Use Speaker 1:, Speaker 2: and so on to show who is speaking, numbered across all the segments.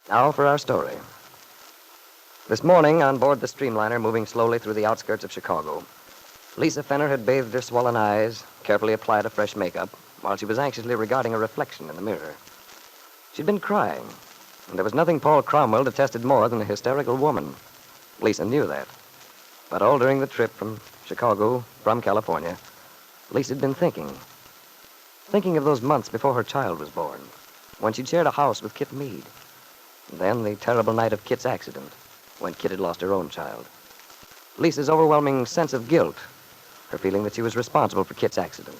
Speaker 1: Now for our story. This morning, on board the streamliner moving slowly through the outskirts of Chicago, Lisa Fenner had bathed her swollen eyes, carefully applied a fresh makeup, while she was anxiously regarding a reflection in the mirror. She'd been crying, and there was nothing Paul Cromwell detested more than a hysterical woman. Lisa knew that. But all during the trip from Chicago, from California, Lisa'd been thinking of those months before her child was born, when she'd shared a house with Kit Meade. And then the terrible night of Kit's accident, when Kit had lost her own child. Lisa's overwhelming sense of guilt, her feeling that she was responsible for Kit's accident.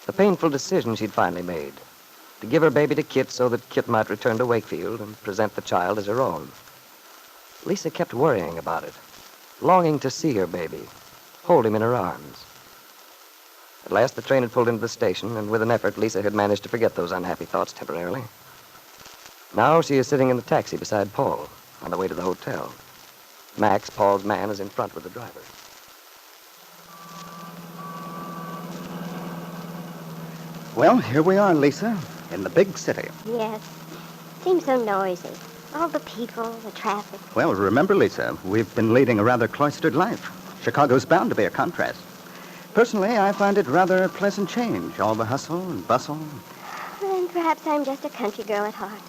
Speaker 1: The painful decision she'd finally made, to give her baby to Kit so that Kit might return to Wakefield and present the child as her own. Lisa kept worrying about it, longing to see her baby, hold him in her arms. At last, the train had pulled into the station, and with an effort, Lisa had managed to forget those unhappy thoughts temporarily. Now she is sitting in the taxi beside Paul, on the way to the hotel. Max, Paul's man, is in front with the driver.
Speaker 2: Well, here we are, Lisa, in the big city.
Speaker 3: Yes. Seems so noisy. All the people, the traffic.
Speaker 2: Well, remember, Lisa, we've been leading a rather cloistered life. Chicago's bound to be a contrast. Personally, I find it rather a pleasant change, all the hustle and bustle.
Speaker 3: And perhaps I'm just a country girl at heart.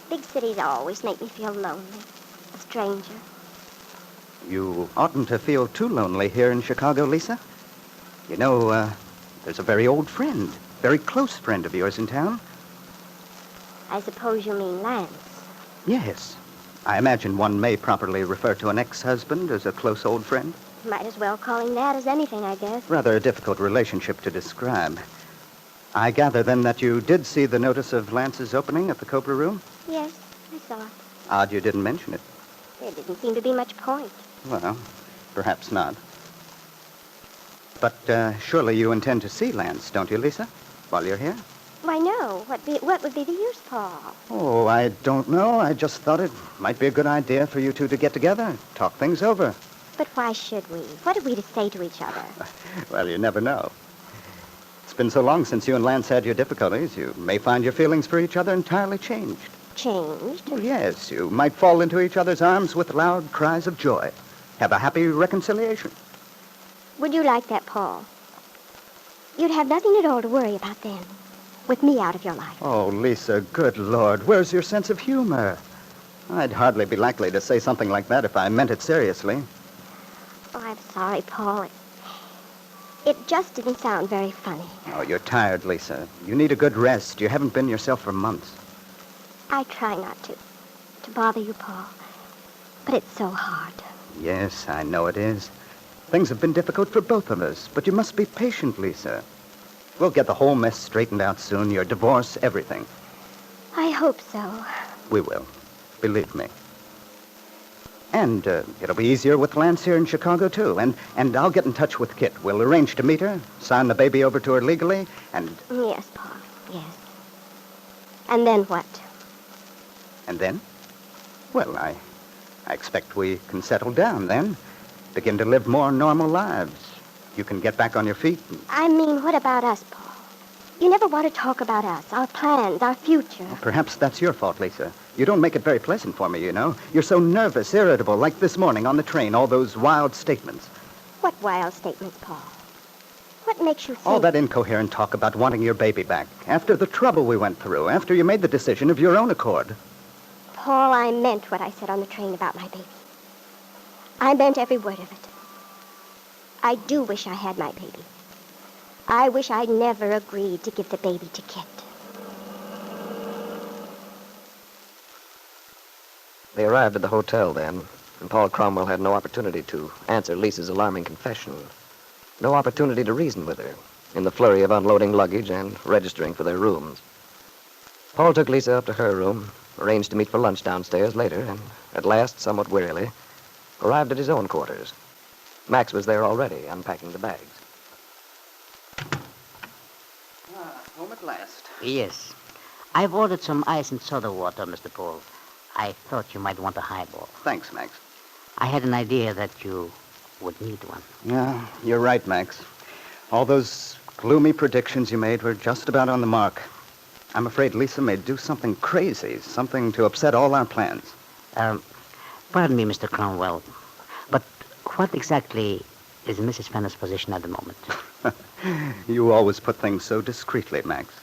Speaker 3: Big cities always make me feel lonely, a stranger.
Speaker 2: You oughtn't to feel too lonely here in Chicago, Lisa. You know, there's a very old friend, very close friend of yours in town.
Speaker 3: I suppose you mean Lance.
Speaker 2: Yes. I imagine one may properly refer to an ex-husband as a close old friend.
Speaker 3: Might as well call him that as anything, I guess.
Speaker 2: Rather a difficult relationship to describe. I gather, then, that you did see the notice of Lance's opening at the Cobra Room?
Speaker 3: Yes, I saw it.
Speaker 2: Odd you didn't mention it.
Speaker 3: There didn't seem to be much point.
Speaker 2: Well, perhaps not. But surely you intend to see Lance, don't you, Lisa, while you're here?
Speaker 3: Why, no. What would be the use, Paul?
Speaker 2: Oh, I don't know. I just thought it might be a good idea for you two to get together, talk things over.
Speaker 3: But why should we? What are we to say to each other?
Speaker 2: Well, you never know. It's been so long since you and Lance had your difficulties, you may find your feelings for each other entirely changed.
Speaker 3: Changed?
Speaker 2: Well, yes, you might fall into each other's arms with loud cries of joy. Have a happy reconciliation.
Speaker 3: Would you like that, Paul? You'd have nothing at all to worry about then, with me out of your life.
Speaker 2: Oh, Lisa, good Lord, where's your sense of humor? I'd hardly be likely to say something like that if I meant it seriously.
Speaker 3: Oh, I'm sorry, Paul. It just didn't sound very funny.
Speaker 2: Oh, you're tired, Lisa. You need a good rest. You haven't been yourself for months.
Speaker 3: I try not to bother you, Paul. But it's so hard.
Speaker 2: Yes, I know it is. Things have been difficult for both of us, but you must be patient, Lisa. We'll get the whole mess straightened out soon. Your divorce, everything.
Speaker 3: I hope so.
Speaker 2: We will. Believe me. And it'll be easier with Lance here in Chicago, too. And I'll get in touch with Kit. We'll arrange to meet her, sign the baby over to her legally, and...
Speaker 3: Yes, Paul, yes. And then what?
Speaker 2: And then? Well, I expect we can settle down then. Begin to live more normal lives. You can get back on your feet.
Speaker 3: I mean, what about us, Paul? You never want to talk about us, our plans, our future.
Speaker 2: Well, perhaps that's your fault, Lisa. You don't make it very pleasant for me, you know. You're so nervous, irritable, like this morning on the train, all those wild statements.
Speaker 3: What wild statements, Paul? What makes you think...
Speaker 2: All that incoherent talk about wanting your baby back, after the trouble we went through, after you made the decision of your own accord.
Speaker 3: Paul, I meant what I said on the train about my baby. I meant every word of it. I do wish I had my baby. I wish I'd never agreed to give the baby to Kit.
Speaker 1: They arrived at the hotel then, and Paul Cromwell had no opportunity to answer Lisa's alarming confession. No opportunity to reason with her in the flurry of unloading luggage and registering for their rooms. Paul took Lisa up to her room, arranged to meet for lunch downstairs later, and at last, somewhat wearily, arrived at his own quarters. Max was there already, unpacking the bags.
Speaker 2: Home at last.
Speaker 4: Yes. I've ordered some ice and soda water, Mr. Paul. I thought you might want a highball.
Speaker 2: Thanks, Max.
Speaker 4: I had an idea that you would need one.
Speaker 2: Yeah, you're right, Max. All those gloomy predictions you made were just about on the mark. I'm afraid Lisa may do something crazy, something to upset all our plans.
Speaker 4: Pardon me, Mr. Cromwell, but what exactly is Mrs. Fenner's position at the moment?
Speaker 2: You always put things so discreetly, Max.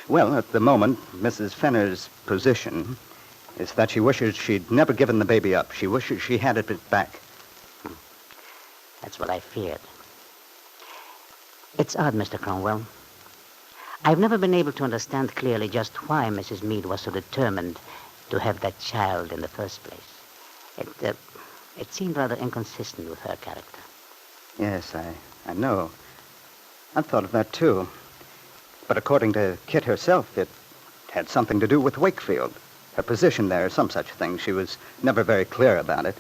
Speaker 2: Well, at the moment, Mrs. Fenner's position is that she wishes she'd never given the baby up. She wishes she had it back.
Speaker 4: That's what I feared. It's odd, Mr. Cromwell. I've never been able to understand clearly just why Mrs. Meade was so determined to have that child in the first place. It seemed rather inconsistent with her character.
Speaker 2: Yes, I know. I've thought of that, too. But according to Kit herself, it had something to do with Wakefield. Her position there, some such thing. She was never very clear about it.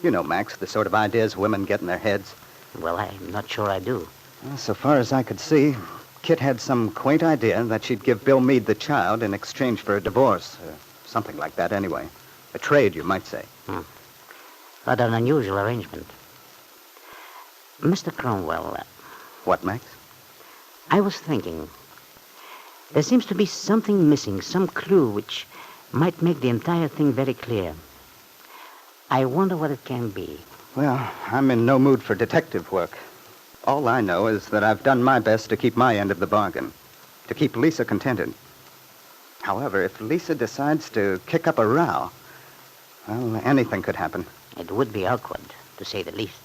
Speaker 2: You know, Max, the sort of ideas women get in their heads.
Speaker 4: Well, I'm not sure I do.
Speaker 2: Well, so far as I could see, Kit had some quaint idea that she'd give Bill Meade the child in exchange for a divorce. Something like that, anyway. A trade, you might say.
Speaker 4: Rather an unusual arrangement. Mr. Cromwell,
Speaker 2: What, Max?
Speaker 4: I was thinking, there seems to be something missing, some clue which might make the entire thing very clear. I wonder what it can be.
Speaker 2: Well, I'm in no mood for detective work. All I know is that I've done my best to keep my end of the bargain, to keep Lisa contented. However, if Lisa decides to kick up a row, well, anything could happen.
Speaker 4: It would be awkward, to say the least.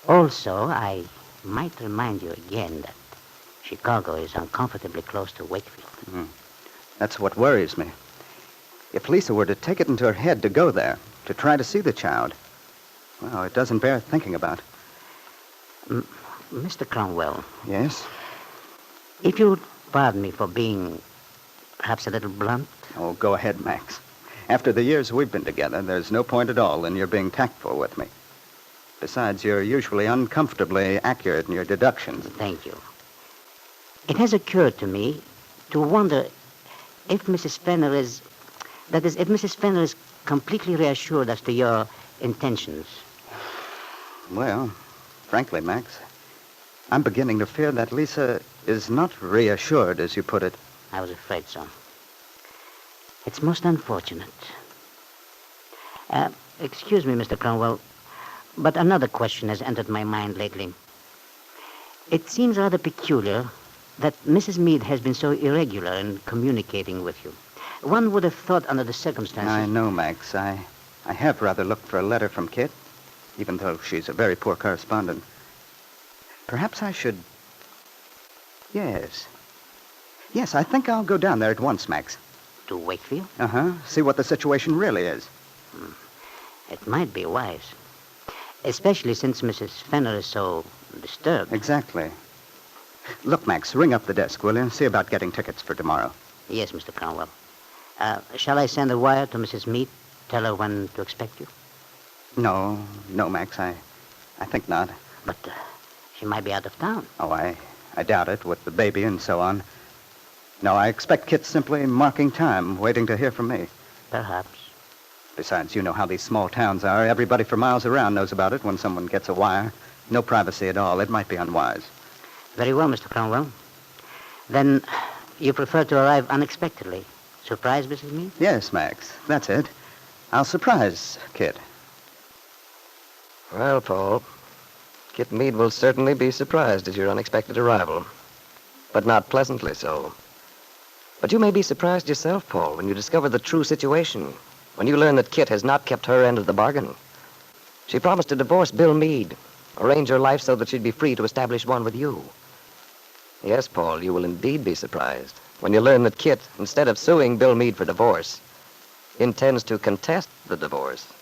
Speaker 4: Also, I might remind you again that Chicago is uncomfortably close to Wakefield.
Speaker 2: That's what worries me. If Lisa were to take it into her head to go there, to try to see the child, well, it doesn't bear thinking about.
Speaker 4: Mr. Cromwell,
Speaker 2: Yes?
Speaker 4: if you would pardon me for being perhaps a little blunt.
Speaker 2: Oh, go ahead, Max. After the years we've been together, there's no point at all in your being tactful with me. Besides, you're usually uncomfortably accurate in your deductions.
Speaker 4: Thank you. It has occurred to me to wonder if Mrs. Fenner is... That is, if Mrs. Fenner is completely reassured as to your intentions.
Speaker 2: Well, frankly, Max, I'm beginning to fear that Lisa is not reassured, as you put it.
Speaker 4: I was afraid so. It's most unfortunate. Excuse me, Mr. Cromwell, but another question has entered my mind lately. It seems rather peculiar that Mrs. Meade has been so irregular in communicating with you. One would have thought under the circumstances...
Speaker 2: I know, Max. I have rather looked for a letter from Kit, even though she's a very poor correspondent. Perhaps I should... Yes, I think I'll go down there at once, Max.
Speaker 4: To Wakefield?
Speaker 2: Uh-huh. See what the situation really is.
Speaker 4: It might be wise. Especially since Mrs. Fenner is so disturbed.
Speaker 2: Exactly. Look, Max, ring up the desk, will you? See about getting tickets for tomorrow.
Speaker 4: Yes, Mr. Cromwell. Shall I send a wire to Mrs. Meade? Tell her when to expect you?
Speaker 2: No, Max, I think not.
Speaker 4: But she might be out of town.
Speaker 2: Oh, I doubt it, with the baby and so on. No, I expect Kit's simply marking time, waiting to hear from me.
Speaker 4: Perhaps.
Speaker 2: Besides, you know how these small towns are. Everybody for miles around knows about it when someone gets a wire. No privacy at all. It might be unwise.
Speaker 4: Very well, Mr. Cromwell. Then you prefer to arrive unexpectedly. Surprise, Mrs. Meade?
Speaker 2: Yes, Max, that's it. I'll surprise Kit.
Speaker 1: Well, Paul, Kit Meade will certainly be surprised at your unexpected arrival, but not pleasantly so. But you may be surprised yourself, Paul, when you discover the true situation, when you learn that Kit has not kept her end of the bargain. She promised to divorce Bill Meade, arrange her life so that she'd be free to establish one with you. Yes, Paul, you will indeed be surprised when you learn that Kit, instead of suing Bill Meade for divorce, intends to contest the divorce.